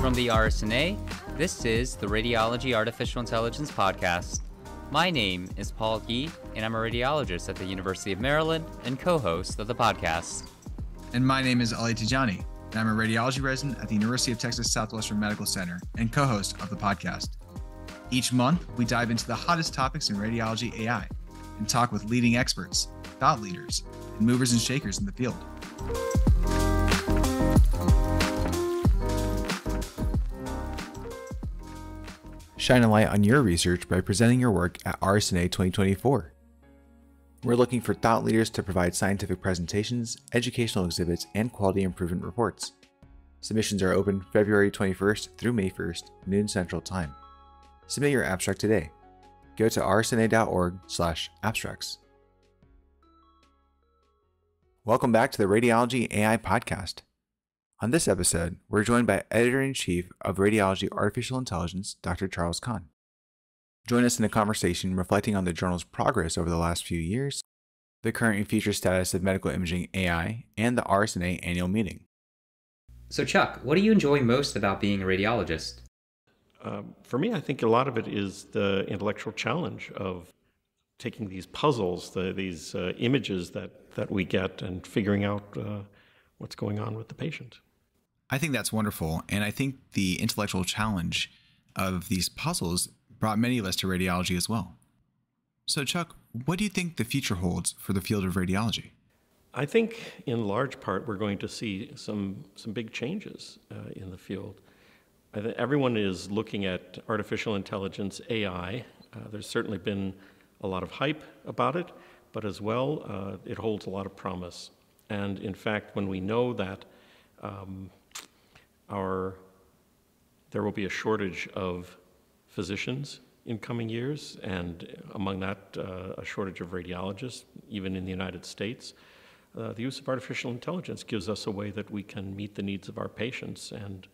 From the RSNA, this is the Radiology Artificial Intelligence Podcast. My name is Paul Gee, and I'm a radiologist at the University of Maryland and co-host of the podcast. And my name is Tejani, and I'm a radiology resident at the University of Texas Southwestern Medical Center and co-host of the podcast. Each month, we dive into the hottest topics in radiology AI and talk with leading experts, thought leaders, and movers and shakers in the field. Shine a light on your research by presenting your work at RSNA 2024. We're looking for thought leaders to provide scientific presentations, educational exhibits, and quality improvement reports. Submissions are open February 21st through May 1st, noon Central Time. Submit your abstract today. Go to rsna.org/abstracts. Welcome back to the Radiology AI Podcast. On this episode, we're joined by Editor-in-Chief of Radiology Artificial Intelligence, Dr. Charles Kahn. Join us in a conversation reflecting on the journal's progress over the last few years, the current and future status of medical imaging AI, and the RSNA Annual Meeting. So Chuck, what do you enjoy most about being a radiologist? For me, I think a lot of it is the intellectual challenge of taking these puzzles, these images that we get and figuring out what's going on with the patient. I think that's wonderful, and I think the intellectual challenge of these puzzles brought many of us to radiology as well. So Chuck, what do you think the future holds for the field of radiology? I think in large part we're going to see some big changes in the field. I think everyone is looking at artificial intelligence, AI. There's certainly been a lot of hype about it, but as well it holds a lot of promise. And in fact, when we know that there will be a shortage of physicians in coming years, and among that, a shortage of radiologists, even in the United States, the use of artificial intelligence gives us a way that we can meet the needs of our patients and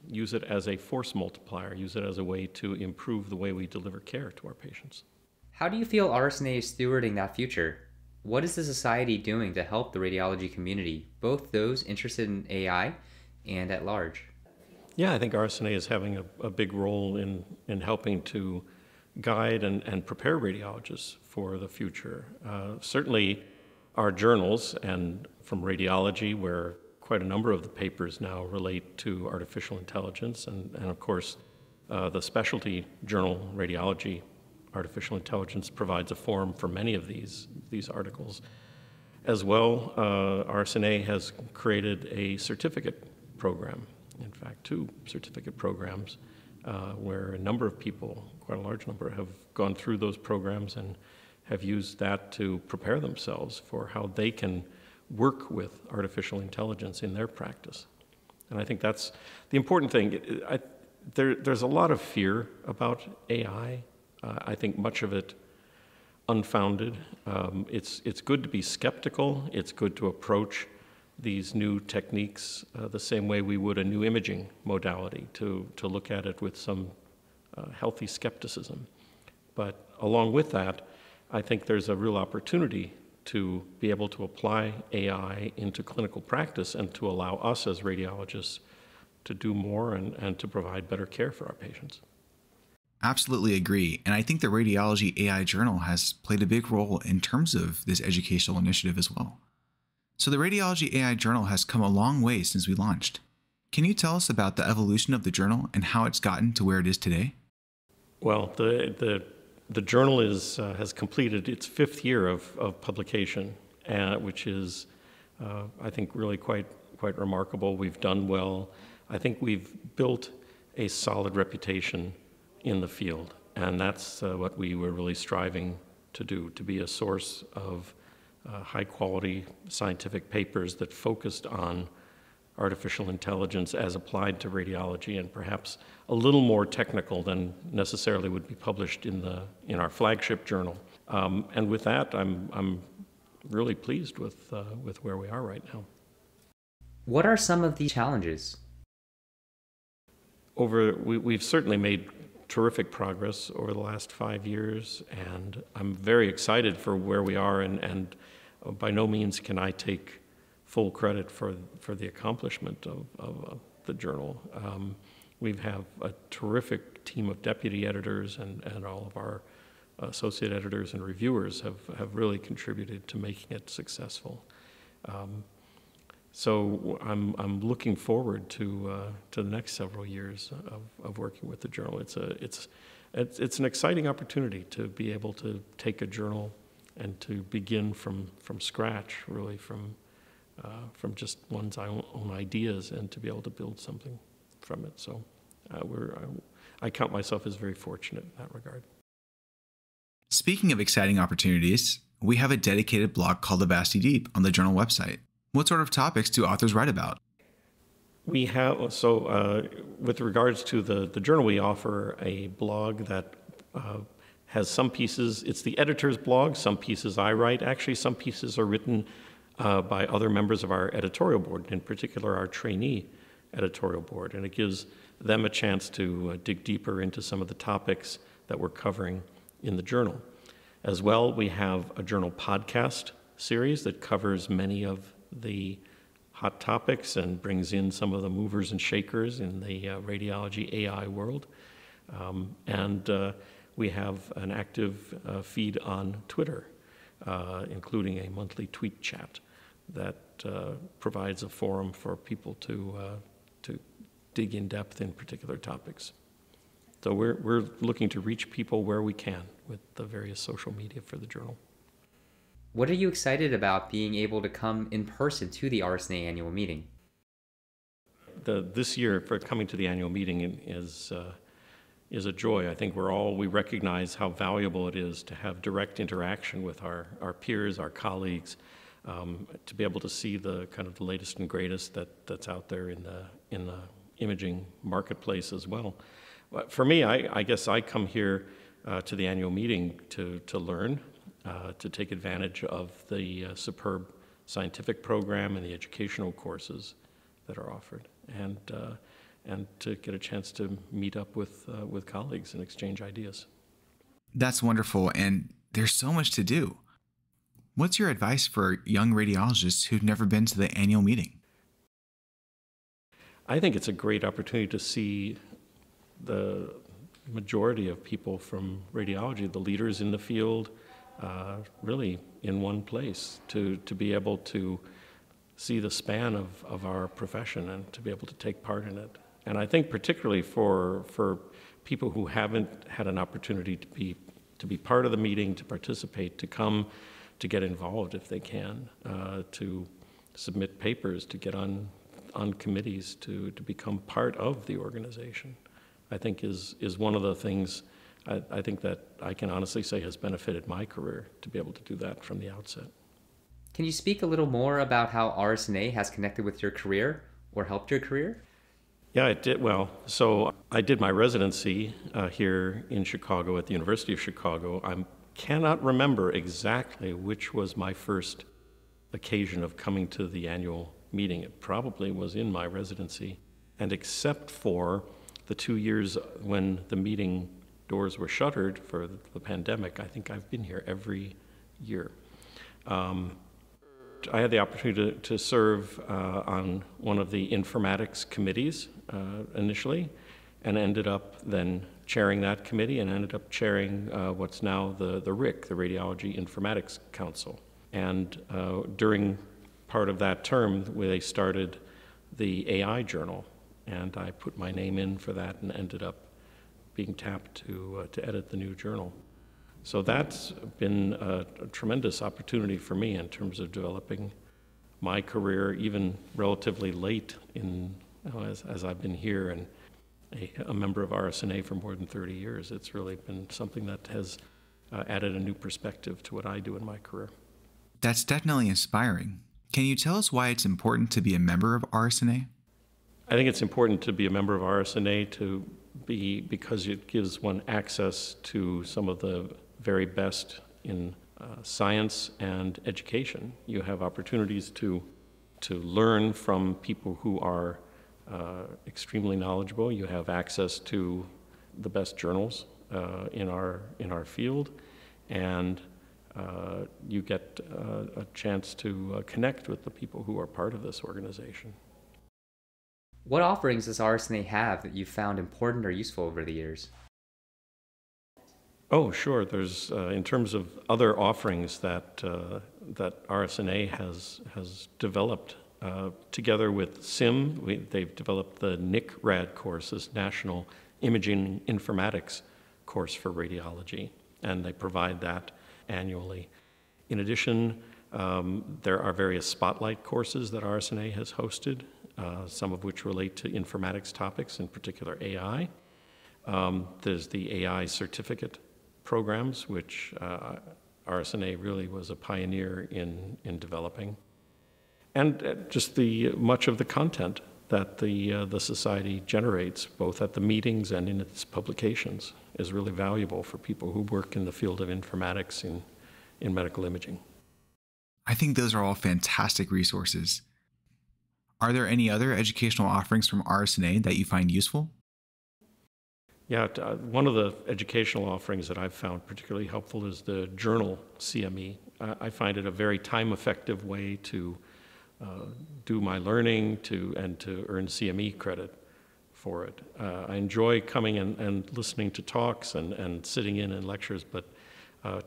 use it as a force multiplier, use it as a way to improve the way we deliver care to our patients. How do you feel RSNA is stewarding that future? What is the society doing to help the radiology community, both those interested in AI and at large? Yeah, I think RSNA is having a big role in helping to guide and prepare radiologists for the future. Certainly our journals, and from Radiology, where quite a number of the papers now relate to artificial intelligence, and of course the specialty journal, Radiology, artificial intelligence provides a forum for many of these articles. As well, RSNA has created a certificate program, in fact 2 certificate programs, where a number of people, quite a large number, have gone through those programs and have used that to prepare themselves for how they can work with artificial intelligence in their practice. And I think that's the important thing. There's a lot of fear about AI. I think much of it unfounded. It's good to be skeptical. It's good to approach these new techniques the same way we would a new imaging modality, to look at it with some healthy skepticism. But along with that, I think there's a real opportunity to be able to apply AI into clinical practice and to allow us as radiologists to do more and to provide better care for our patients. Absolutely agree. And I think the Radiology AI Journal has played a big role in terms of this educational initiative as well. So the Radiology AI Journal has come a long way since we launched. Can you tell us about the evolution of the journal and how it's gotten to where it is today? Well, the journal has completed its 5th year of publication, which is, I think, really quite remarkable. We've done well. I think we've built a solid reputation in the field, and that's what we were really striving to do, to be a source of high-quality scientific papers that focused on artificial intelligence as applied to radiology, and perhaps a little more technical than necessarily would be published in our flagship journal. And with that, I'm really pleased with where we are right now. What are some of the challenges? We've certainly made terrific progress over the last 5 years, and I'm very excited for where we are, and by no means can I take full credit for the accomplishment of the journal. We have a terrific team of deputy editors, and all of our associate editors and reviewers have really contributed to making it successful. So I'm looking forward to the next several years of working with the journal. It's an exciting opportunity to be able to take a journal and to begin from scratch, really from just one's own ideas, and to be able to build something from it. So I count myself as very fortunate in that regard. Speaking of exciting opportunities, we have a dedicated blog called The Vasty Deep on the journal website. What sort of topics do authors write about? We have, with regards to the journal, we offer a blog that has some pieces, it's the editor's blog, some pieces I write. Actually, some pieces are written by other members of our editorial board, in particular our trainee editorial board, and it gives them a chance to dig deeper into some of the topics that we're covering in the journal. As well, we have a journal podcast series that covers many of the hot topics and brings in some of the movers and shakers in the radiology AI world. And we have an active feed on Twitter, including a monthly tweet chat that provides a forum for people to dig in depth in particular topics. So we're looking to reach people where we can with the various social media for the journal. What are you excited about being able to come in person to the RSNA annual meeting? This year, for coming to the annual meeting is a joy. I think we recognize how valuable it is to have direct interaction with our peers, our colleagues, to be able to see the kind of the latest and greatest that's out there in the imaging marketplace as well. But for me, I guess I come here to the annual meeting to learn, to take advantage of the superb scientific program and the educational courses that are offered, and to get a chance to meet up with colleagues and exchange ideas. That's wonderful, and there's so much to do. What's your advice for young radiologists who've never been to the annual meeting? I think it's a great opportunity to see the majority of people from radiology, the leaders in the field, really in one place, to be able to see the span of our profession and to be able to take part in it. And I think particularly for people who haven't had an opportunity to be part of the meeting, to participate, to come, to get involved if they can, to submit papers, to get on committees, to become part of the organization, I think is one of the things I think that I can honestly say has benefited my career, to be able to do that from the outset. Can you speak a little more about how RSNA has connected with your career or helped your career? Yeah, it did. Well, so I did my residency here in Chicago at the University of Chicago. I cannot remember exactly which was my first occasion of coming to the annual meeting. It probably was in my residency. And except for the 2 years when the meeting doors were shuttered for the pandemic, I think I've been here every year. I had the opportunity to serve on one of the informatics committees initially, and ended up then chairing that committee, and ended up chairing what's now the RIC, the Radiology Informatics Council. And during part of that term, they started the AI journal, and I put my name in for that and ended up being tapped to edit the new journal. So that's been a tremendous opportunity for me in terms of developing my career, even relatively late in, as I've been here and a member of RSNA for more than 30 years. It's really been something that has added a new perspective to what I do in my career. That's definitely inspiring. Can you tell us why it's important to be a member of RSNA? I think it's important to be a member of RSNA because it gives one access to some of the very best in science and education. You have opportunities to learn from people who are extremely knowledgeable. You have access to the best journals in our field, and you get a chance to connect with the people who are part of this organization. What offerings does RSNA have that you've found important or useful over the years? Oh, sure. There's, in terms of other offerings that RSNA has developed, together with SIM, they've developed the NIC-RAD course, this National Imaging Informatics course for radiology, and they provide that annually. In addition, there are various spotlight courses that RSNA has hosted, some of which relate to informatics topics, in particular AI. There's the AI certificate programs, which RSNA really was a pioneer in developing. And just much of the content that the Society generates, both at the meetings and in its publications, is really valuable for people who work in the field of informatics in medical imaging. I think those are all fantastic resources. Are there any other educational offerings from RSNA that you find useful? Yeah, one of the educational offerings that I've found particularly helpful is the journal CME. I find it a very time-effective way to do my learning and to earn CME credit for it. I enjoy coming and listening to talks and sitting in lectures, but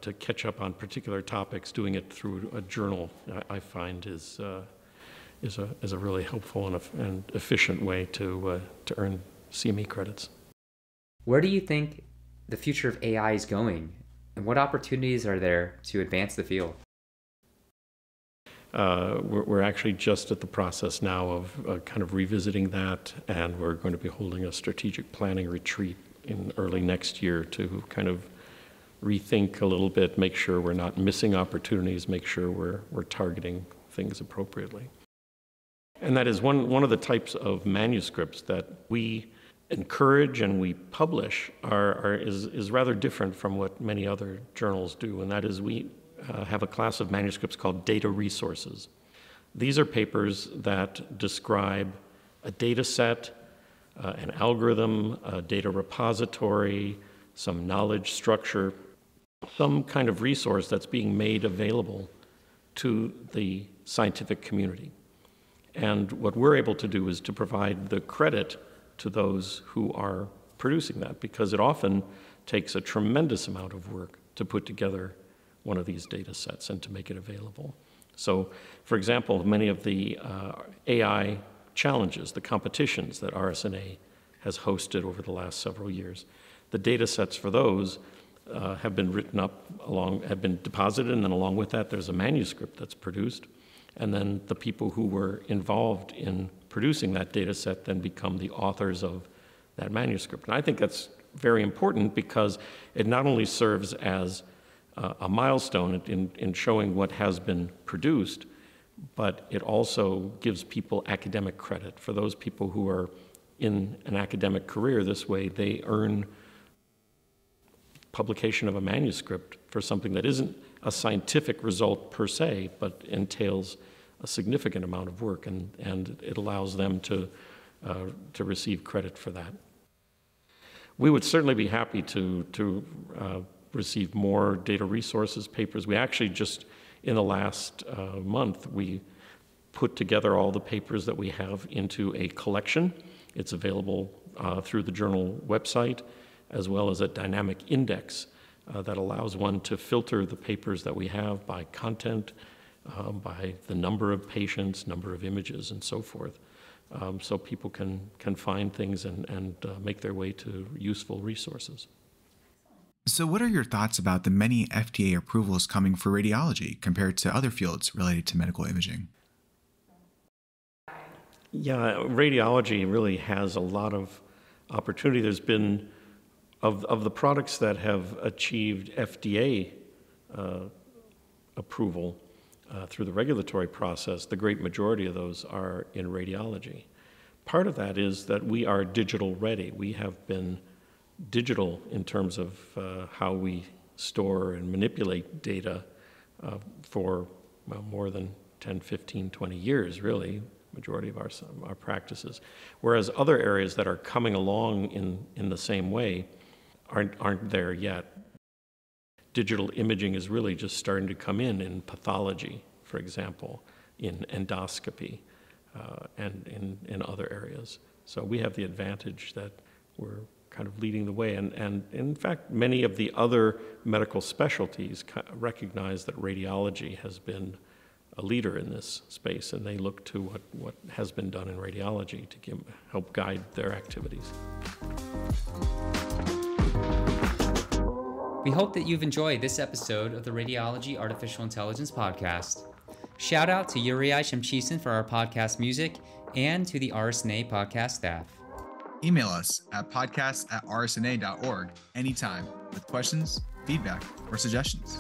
to catch up on particular topics, doing it through a journal, I find is a really helpful and efficient way to earn CME credits. Where do you think the future of AI is going, and what opportunities are there to advance the field? We're actually just at the process now of kind of revisiting that, and we're going to be holding a strategic planning retreat in early next year to kind of rethink a little bit, make sure we're not missing opportunities, make sure we're targeting things appropriately. And that is one of the types of manuscripts that we encourage and we publish is rather different from what many other journals do, and that is we have a class of manuscripts called data resources. These are papers that describe a data set, an algorithm, a data repository, some knowledge structure, some kind of resource that's being made available to the scientific community. And what we're able to do is to provide the credit to those who are producing that, because it often takes a tremendous amount of work to put together one of these data sets and to make it available. So, for example, many of the AI challenges, the competitions that RSNA has hosted over the last several years, the data sets for those have been written up have been deposited, and then along with that there's a manuscript that's produced, and then the people who were involved in producing that data set then become the authors of that manuscript. And I think that's very important because it not only serves as a milestone in showing what has been produced, but it also gives people academic credit. For those people who are in an academic career this way, they earn publication of a manuscript for something that isn't a scientific result per se, but entails a significant amount of work, and it allows them to receive credit for that. We would certainly be happy to receive more data resources papers. We actually just, in the last month, we put together all the papers that we have into a collection. It's available through the journal website, as well as a dynamic index that allows one to filter the papers that we have by content, by the number of patients, number of images, and so forth. So people can find things and make their way to useful resources. So what are your thoughts about the many FDA approvals coming for radiology compared to other fields related to medical imaging? Yeah, radiology really has a lot of opportunity. There's been, of the products that have achieved FDA approval through the regulatory process, the great majority of those are in radiology. Part of that is that we are digital ready. We have been digital in terms of how we store and manipulate data for more than 10, 15, 20 years, really, majority of our practices. Whereas other areas that are coming along in the same way aren't there yet. Digital imaging is really just starting to come in pathology, for example, in endoscopy. and in other areas. So we have the advantage that we're kind of leading the way. And in fact, many of the other medical specialties recognize that radiology has been a leader in this space, and they look to what has been done in radiology to help guide their activities. We hope that you've enjoyed this episode of the Radiology Artificial Intelligence Podcast. Shout out to Uriah Shemchisen for our podcast music and to the RSNA podcast staff. Email us at podcast@rsna.org anytime with questions, feedback, or suggestions.